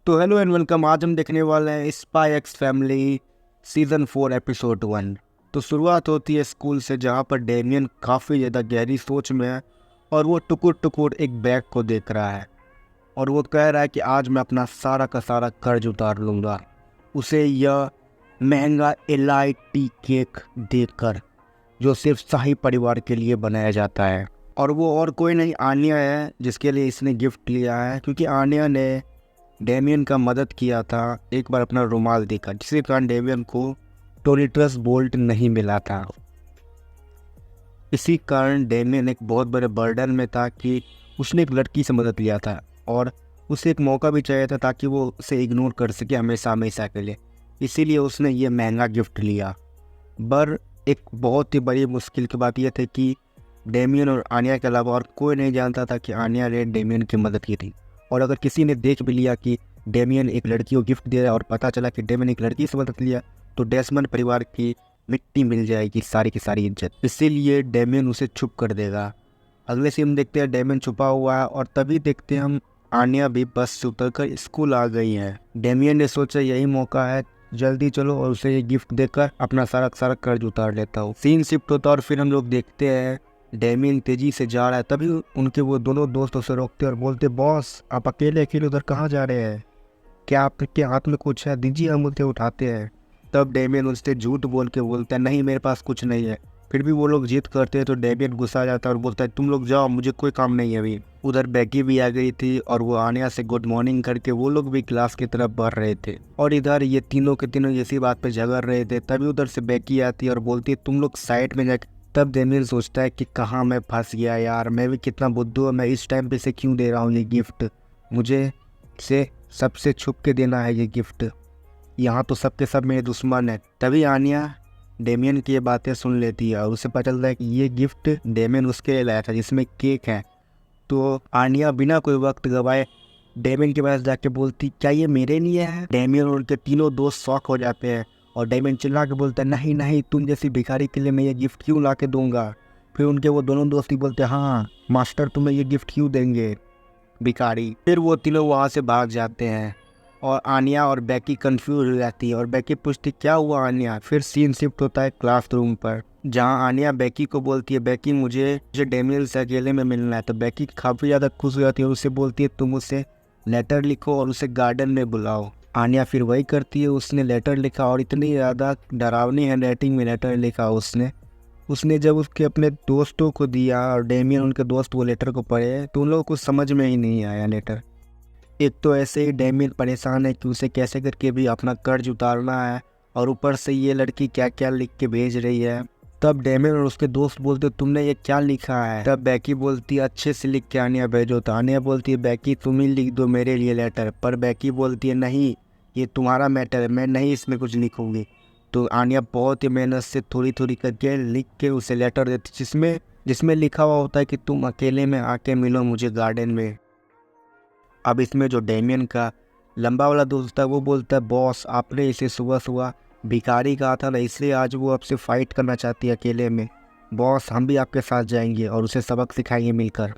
तो hello and welcome. आज हम देखने वाले हैं spy x family season 4 episode 1। तो शुरुआत होती है स्कूल से, जहाँ पर डेमियन काफ़ी ज़्यादा गहरी सोच में है और वो टुकुर टुकुर एक बैग को देख रहा है और वो कह रहा है कि आज मैं अपना सारा का सारा कर्ज उतार लूँगा। उसे यह महंगा एलआईटी केक देखकर, जो सिर्फ शाही परिवार के लिए बनाया जाता है, और वो और कोई नहीं आन्या है जिसके लिए इसने गिफ्ट लिया है, क्योंकि आन्या ने डेमियन का मदद किया था एक बार अपना रुमाल देकर, जिसके कारण डेमियन को टोलिट्रस बोल्ट नहीं मिला था। इसी कारण डेमियन एक बहुत बड़े बर्डन में था कि उसने एक लड़की से मदद लिया था और उसे एक मौका भी चाहिए था ताकि वो उसे इग्नोर कर सके हमेशा हमेशा के लिए। इसीलिए उसने ये महंगा गिफ्ट लिया। पर एक बहुत ही बड़ी मुश्किल की बात यह थी कि डेमियन और आन्या के अलावा और कोई नहीं जानता था कि आन्या ने डेमियन की मदद की थी। और अगर किसी ने देख भी लिया कि डेमियन एक लड़की को गिफ्ट दे रहा है और पता चला कि डेमियन एक लड़की से मदद लिया, तो डेसमंड परिवार की मिट्टी मिल जाएगी, सारी की सारी इज्जत। इसीलिए डेमियन उसे छुप कर देगा। अगले सीन देखते हैं डेमियन छुपा हुआ है और तभी देखते हैं हम आन्या भी बस से उतरकर स्कूल आ गई है। डेमियन ने सोचा यही मौका है, जल्दी चलो और उसे ये गिफ्ट देकर अपना सारा सारा कर्ज उतार लेता हूँ। सीन शिफ्ट होता है और फिर हम लोग देखते हैं डेमियन तेजी से जा रहा है। तभी उनके वो दोनों दोस्त उसे रोकते और बोलते, बॉस आप अकेले अकेले उधर कहाँ जा रहे हैं? क्या आपके हाथ में कुछ है? दीजिए, हम उसे उठाते हैं। तब डेमियन उससे झूठ बोल के बोलता है, नहीं मेरे पास कुछ नहीं है। फिर भी वो लोग जिद करते हैं तो डेमियन गुस्सा आ जाता है और बोलता है, तुम लोग जाओ, मुझे कोई काम नहीं है अभी। उधर बेकी भी आ गई थी और वो आन्या से गुड मॉर्निंग करके वो लोग भी क्लास की तरफ बढ़ रहे थे और इधर ये तीनों के तीनों इसी बात पे झगड़ रहे थे। तभी उधर से बेकी आती है और बोलती है, तुम लोग साइड में जाके। तब डेमियन सोचता है कि कहाँ मैं फंस गया यार, मैं भी कितना बुद्धू है, मैं इस टाइम पे से क्यों दे रहा हूँ ये गिफ्ट? मुझे से सबसे छुप के देना है ये गिफ्ट, यहाँ तो सबके सब मेरे दुश्मन है। तभी आन्या डेमियन की ये बातें सुन लेती है और उसे पता चलता है कि ये गिफ्ट डेमियन उसके लिए लाया था, जिसमें केक है। तो आन्या बिना कोई वक्त गवाए डेमियन के पास जाके बोलती, क्या ये मेरे लिए है? डेमियन और उनके तीनों दोस्त शॉक हो जाते हैं और डेमियन चिल्ला के बोलता है, नहीं नहीं, तुम जैसी भिखारी के लिए मैं ये गिफ्ट क्यों ला के दूंगा? फिर उनके वो दोनों दोस्त ही बोलते हैं, हाँ मास्टर तुम्हें ये गिफ्ट क्यों देंगे भिखारी। फिर वो तीनों वहाँ से भाग जाते हैं और आन्या और बेकी कंफ्यूज हो जाती है और बेकी पूछती, क्या हुआ आन्या? फिर सीन शिफ्ट होता है क्लासरूम पर, जहाँ आन्या बेकी को बोलती है, बेकी मुझे डेमियन से अकेले में मिलना है। तो बेकी काफ़ी ज़्यादा खुश हो जाती है और उससे बोलती है, तुम उसे लेटर लिखो और उसे गार्डन में बुलाओ। आन्या फिर वही करती है। उसने लेटर लिखा और इतनी ज़्यादा डरावनी हैंडराइटिंग में लेटर लिखा उसने जब उसके अपने दोस्तों को दिया और डेमियन उनके दोस्त वो लेटर को पढ़े तो उन लोगों को समझ में ही नहीं आया लेटर। एक तो ऐसे ही डेमियन परेशान है कि उसे कैसे करके भी अपना कर्ज उतारना है और ऊपर से ये लड़की क्या क्या लिख के भेज रही है। तब डेमियन और उसके दोस्त बोलते, तुमने ये क्या लिखा है? तब बेकी बोलती है, अच्छे से लिख के आन्या भेजो। तो आन्या बोलती है, बेकी तुम ही लिख दो मेरे लिए लेटर। पर बेकी बोलती है, नहीं ये तुम्हारा मैटर है, मैं नहीं इसमें कुछ लिखूंगी। तो आन्या बहुत ही मेहनत से थोड़ी थोड़ी करके लिख के उसे लेटर देती, जिसमें लिखा हुआ होता है कि तुम अकेले में आके मिलो मुझे गार्डन में। अब इसमें जो डेमियन का लंबा वाला दोस्त है वो बोलता है, बॉस आपने इसे सुबह सुबह भिखारी कहा था ना, इसलिए आज वो आपसे फाइट करना चाहती है अकेले में। बॉस हम भी आपके साथ जाएंगे और उसे सबक सिखाएंगे मिलकर।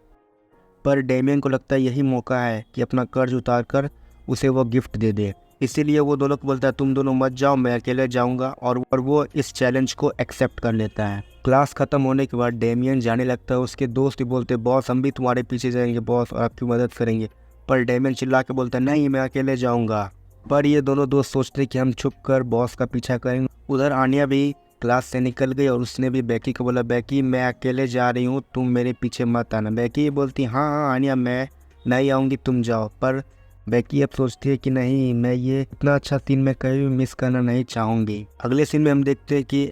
पर डेमियन को लगता है यही मौका है कि अपना कर्ज उतार कर उसे वो गिफ्ट दे दे। इसीलिए वो दोनों को बोलता है, तुम दोनों मत जाओ, मैं अकेले जाऊंगा। और वो इस चैलेंज को एक्सेप्ट कर लेता है। क्लास खत्म होने के बाद डेमियन जाने लगता है। उसके दोस्त ही बोलते, बॉस हम भी तुम्हारे पीछे जाएंगे बॉस और आपकी मदद करेंगे। पर डेमियन चिल्ला के बोलता है, नहीं मैं अकेले जाऊंगा। पर ये दोनों दोस्त सोचते कि हम छुप कर बॉस का पीछा करेंगे। उधर आन्या भी क्लास से निकल गई और उसने भी बेकी को बोला, बेकी मैं अकेले जा रही हूँ, तुम मेरे पीछे मत आना। बेकी ये बोलती, हाँ हाँ आन्या मैं नहीं आऊँगी, तुम जाओ। पर बेकी अब सोचती है कि नहीं, मैं ये इतना अच्छा सीन मैं कहीं भी मिस करना नहीं चाहूँगी। अगले सीन में हम देखते हैं कि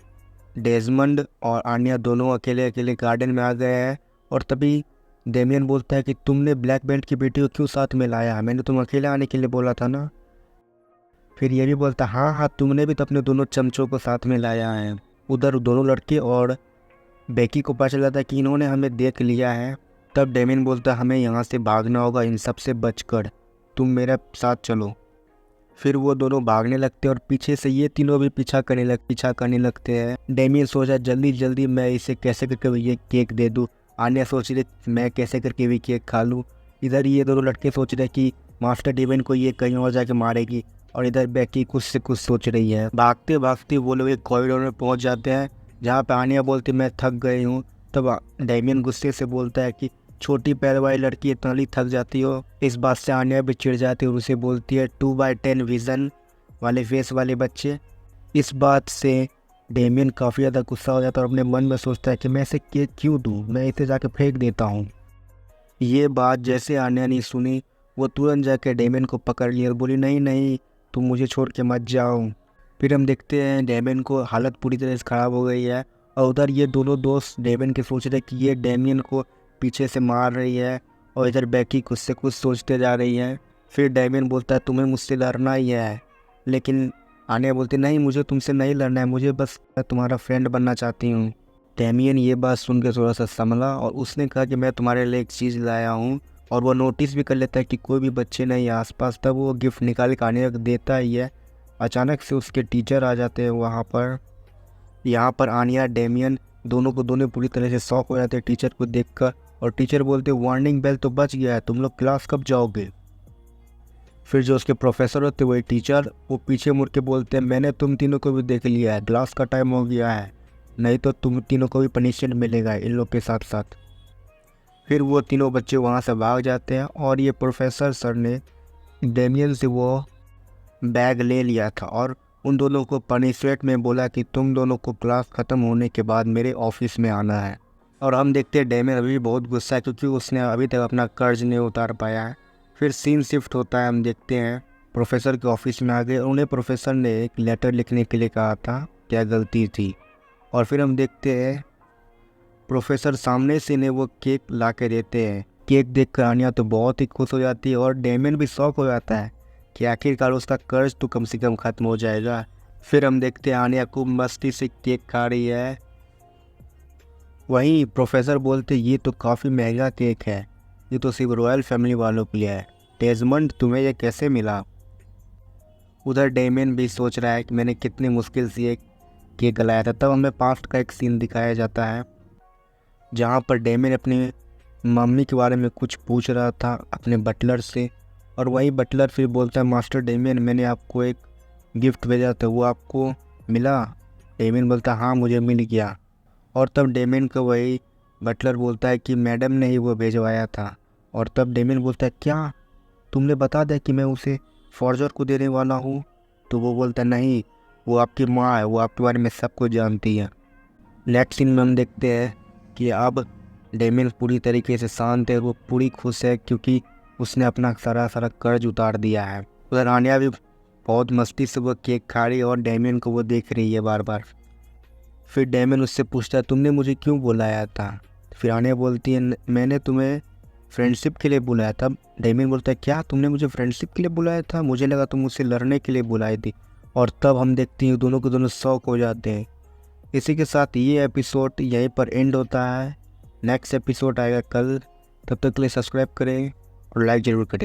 डेजमंड और आन्या दोनों अकेले अकेले गार्डन में आ गए हैं और तभी डेमियन बोलता है कि तुमने ब्लैक बेल्ट की बेटी को क्यों साथ में लाया? मैंने तुम अकेले आने के लिए बोला था ना। फिर ये भी बोलता, हाँ हाँ तुमने भी तो अपने दोनों चमचों को साथ में लाया है। उधर दोनों लड़के और बेकी को पता चला था कि इन्होंने हमें देख लिया है। तब डेमियन बोलता, हमें यहाँ से भागना होगा इन सब से बचकर, तुम मेरे साथ चलो। फिर वो दोनों भागने लगते हैं और पीछे से ये तीनों भी पीछा करने लगते हैं। डेमियन सोचा जल्दी जल्दी मैं इसे कैसे करके ये केक दे दूँ। आन्या सोच रही मैं कैसे करके भी केक खा लूँ। इधर ये दोनों लड़के सोच रहे कि मास्टर डेमियन को ये कहीं और जाके मारेगी और इधर बेकी कुछ से कुछ सोच रही है। भागते भागते वो लोग एक कॉरिडोर में पहुंच जाते हैं जहाँ पे आनिया बोलती मैं थक गई हूँ। तब डेमियन गुस्से से बोलता है कि छोटी पैर वाली लड़की इतना ही थक जाती हो। इस बात से आनिया भी चिढ़ जाती है और उसे बोलती है 2/10 विज़न वाले फेस वाले बच्चे। इस बात से डेमियन काफ़ी ज़्यादा गुस्सा हो जाता है और अपने मन में सोचता है कि मैं इसे केक क्यों दूँ, मैं इसे जाके फेंक देता हूँ। ये बात जैसे आनिया ने सुनी वो तुरंत जाके डेमियन को पकड़ लिया और बोली नहीं नहीं तुम मुझे छोड़ के मत जाओ। फिर हम देखते हैं डेमियन को हालत पूरी तरह से ख़राब हो गई है और उधर ये दोनों दोस्त डेमियन के सोच रहे कि ये डेमियन को पीछे से मार रही है और इधर बेकी कुछ से कुछ सोचते जा रही है। फिर डेमियन बोलता है तुम्हें मुझसे लड़ना ही है, लेकिन आनिया बोलती नहीं मुझे तुमसे नहीं लड़ना है, मुझे बस तुम्हारा फ्रेंड बनना चाहती हूँ। डेमियन ये बात सुन के थोड़ा सा संभला और उसने कहा कि मैं तुम्हारे लिए एक चीज़ लाया हूँ और वो नोटिस भी कर लेता है कि कोई भी बच्चे नहीं आसपास। तब वो गिफ्ट निकाल के आनिया को देता ही है। अचानक से उसके टीचर आ जाते हैं वहाँ पर। यहाँ पर आनिया डेमियन दोनों पूरी तरह से शॉक हो जाते हैं टीचर को देखकर और टीचर बोलते वार्निंग बेल तो बच गया है, तुम लोग क्लास कब जाओगे। फिर जो उसके प्रोफेसर होते वही टीचर वो पीछे मुड़ के बोलते हैं मैंने तुम तीनों को भी देख लिया है, क्लास का टाइम हो गया है, नहीं तो तुम तीनों को भी पनिशमेंट मिलेगा इन लोग के साथ साथ। फिर वो तीनों बच्चे वहाँ से भाग जाते हैं और ये प्रोफेसर सर ने डेमियन से वो बैग ले लिया था और उन दोनों को पनिशमेंट में बोला कि तुम दोनों को क्लास ख़त्म होने के बाद मेरे ऑफिस में आना है। और हम देखते हैं डेमियन अभी भी बहुत गुस्सा है क्योंकि उसने अभी तक अपना कर्ज नहीं उतार पाया है। फिर सीन शिफ्ट होता है, हम देखते हैं प्रोफेसर के ऑफिस में आ गए और उन्हें प्रोफेसर ने एक लेटर लिखने के लिए कहा था क्या गलती थी। और फिर हम देखते हैं प्रोफेसर सामने से ने वो केक ला के देते हैं। केक देख कर आनिया तो बहुत ही खुश हो जाती है और डेमियन भी शौक हो जाता है कि आखिरकार उसका कर्ज तो कम से कम ख़त्म हो जाएगा। फिर हम देखते हैं आनिया खूब मस्ती से केक खा रही है। वहीं प्रोफेसर बोलते ये तो काफ़ी महंगा केक है, ये तो सिर्फ रॉयल फैमिली वालों के लिए है, डेजमंड तुम्हें ये कैसे मिला। उधर डेमियन भी सोच रहा है कि मैंने कितनी मुश्किल से ये केक लाया था। तब हमें पास्ट का एक सीन दिखाया जाता है जहाँ पर डेमियन अपनी मम्मी के बारे में कुछ पूछ रहा था अपने बटलर से और वही बटलर फिर बोलता है मास्टर डेमियन मैंने आपको एक गिफ्ट भेजा था, वो आपको मिला। डेमियन बोलता है हाँ मुझे मिल गया। और तब डेमियन को वही बटलर बोलता है कि मैडम ने ही वो भेजवाया था। और तब डेमियन बोलता है क्या तुमने बता दिया कि मैं उसे फॉर्जर को देने वाला हूँ। तो वो बोलता है नहीं वो आपकी माँ है, वो आपके बारे में सब कुछ जानती है। नेक्स्ट सीन में हम देखते हैं कि अब डेमियन पूरी तरीके से शांत है, वो पूरी खुश है क्योंकि उसने अपना सारा कर्ज उतार दिया है। उधर आनिया भी बहुत मस्ती से वो केक खा रही है और डेमियन को वो देख रही है बार बार। फिर डेमियन उससे पूछता है तुमने मुझे क्यों बुलाया था। फिर आनिया बोलती है मैंने तुम्हें फ्रेंडशिप के लिए बुलाया था। डेमियन बोलता है क्या तुमने मुझे फ्रेंडशिप के लिए बुलाया था, मुझे लगा तुम मुझसे लड़ने के लिए बुलाई थी। और तब हम देखते हैं दोनों के दोनों शौक हो जाते हैं। इसी के साथ ये एपिसोड यहीं पर एंड होता है। नेक्स्ट एपिसोड आएगा कल, तब तक के लिए सब्सक्राइब करें और लाइक ज़रूर करें।